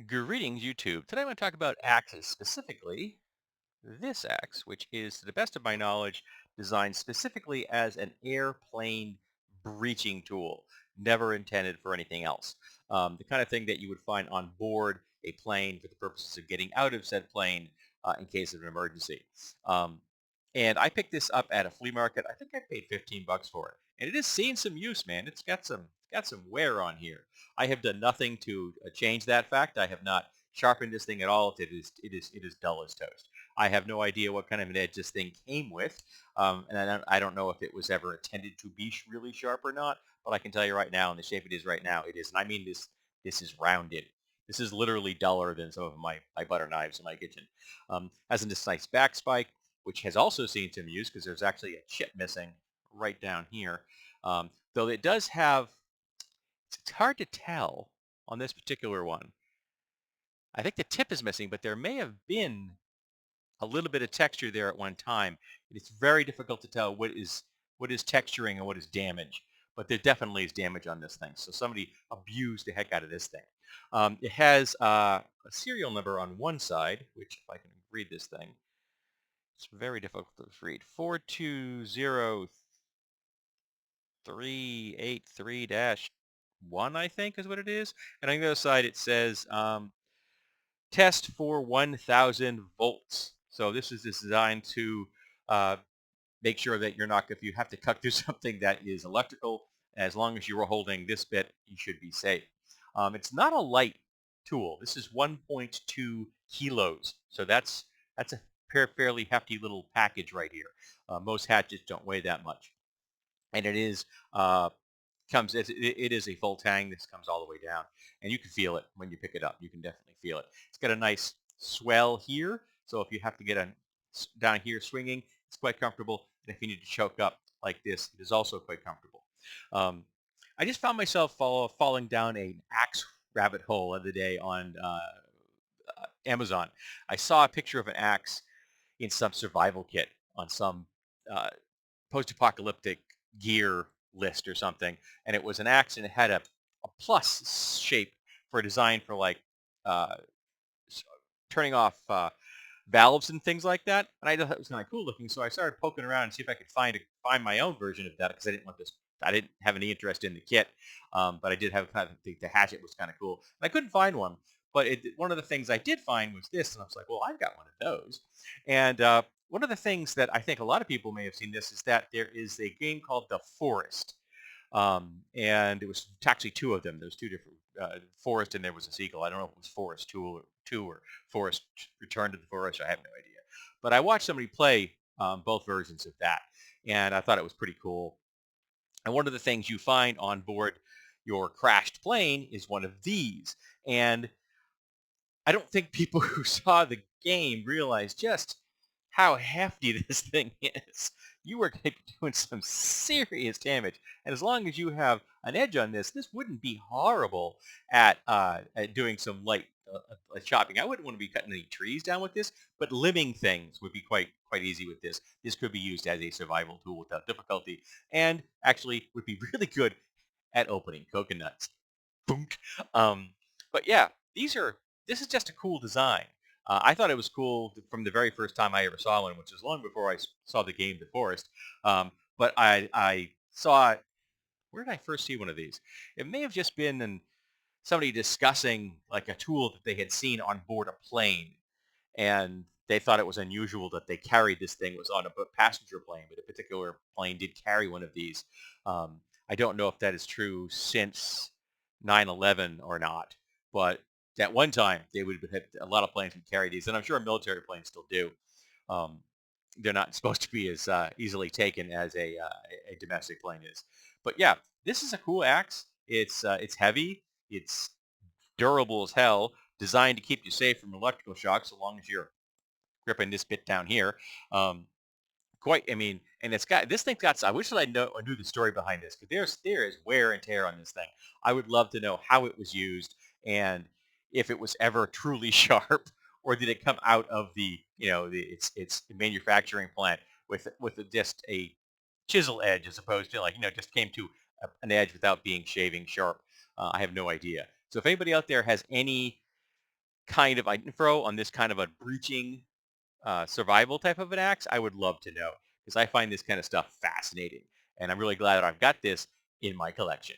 Greetings, YouTube. Today I'm going to talk about axes, specifically this axe, which is, to the best of my knowledge, designed specifically as an airplane breaching tool, never intended for anything else. The kind of thing that you would find on board a plane for the purposes of getting out of said plane in case of an emergency. Um, and I picked this up at a flea market. I think I paid 15 bucks for it. And it has seen some use, man. It's got some wear on here. I have done nothing to change that fact. I have not sharpened this thing at all. It is dull as toast. I have no idea what kind of an edge this thing came with, and I don't know if it was ever intended to be really sharp or not. But I can tell you right now, in the shape it is right now, it is. And I mean this is rounded. This is literally duller than some of my butter knives in my kitchen. Has this nice back spike, which has also seen some use because there's actually a chip missing right down here. Though it does have, it's hard to tell on this particular one. I think the tip is missing, but there may have been a little bit of texture there at one time. It's very difficult to tell what is texturing and what is damage. But there definitely is damage on this thing. So somebody abused the heck out of this thing. It has a serial number on one side, which if I can read this thing, it's very difficult to read. 4203831, I think is what it is. And on the other side it says test for 1000 volts. So this is designed to uh, make sure that you're not, if you have to cut through something that is electrical, as long as you are holding this bit, you should be safe. It's not a light tool. This is 1.2 kilos. So that's a fairly hefty little package right here. Most hatchets don't weigh that much. And it is uh, it is a full tang. This comes all the way down, and you can feel it when you pick it up. You can definitely feel it. It's got a nice swell here, so if you have to get down here swinging, it's quite comfortable. And if you need to choke up like this, it is also quite comfortable. Um, I just found myself falling down an axe rabbit hole the other day on Amazon. I saw a picture of an axe in some survival kit on some uh, post-apocalyptic gear list or something, and it was an axe and it had a plus shape for a design for like uh, turning off valves and things like that. And I thought it was kind of cool looking, so I started poking around and see if I could find my own version of that because I didn't want this. I didn't have any interest in the kit, but I did have kind of the hatchet was kind of cool, and I couldn't find one. But one of the things I did find was this, and I was like, well, I've got one of those. And one of the things that I think a lot of people may have seen this is that there is a game called The Forest. And it was actually two of them. There's two different Forest, and there was a sequel. I don't know if it was Forest two or Forest Return to the Forest. I have no idea. But I watched somebody play both versions of that, and I thought it was pretty cool. And one of the things you find on board your crashed plane is one of these. And I don't think people who saw the game realized just how hefty this thing is. You are going to be doing some serious damage. And as long as you have an edge on this, this wouldn't be horrible at doing some light chopping. I wouldn't want to be cutting any trees down with this, but limbing things would be quite easy with this. This could be used as a survival tool without difficulty, and actually would be really good at opening coconuts. Boom. Um, but yeah, these are this is just a cool design. I thought it was cool from the very first time I ever saw one, which was long before I saw the game The Forest. But I saw where did I first see one of these? It may have just been in somebody discussing like a tool that they had seen on board a plane, and they thought it was unusual that they carried this thing. It was on a passenger plane, but a particular plane did carry one of these. I don't know if that is true since 9/11 or not, but at one time they would have a lot of planes would carry these, and I'm sure military planes still do. Um, they're not supposed to be as easily taken as a domestic plane is. But yeah, this is a cool axe. It's heavy. It's durable as hell. Designed to keep you safe from electrical shocks, so long as you're gripping this bit down here. Um, I mean, and it's got this thing's got. I wish that I knew the story behind this because there is wear and tear on this thing. I would love to know how it was used and if it was ever truly sharp or did it come out of its manufacturing plant with just a chisel edge as opposed to just came to an edge without being shaving sharp. I have no idea. So if anybody out there has any kind of info on this kind of a breaching survival type of an axe, I would love to know because I find this kind of stuff fascinating, and I'm really glad that I've got this in my collection.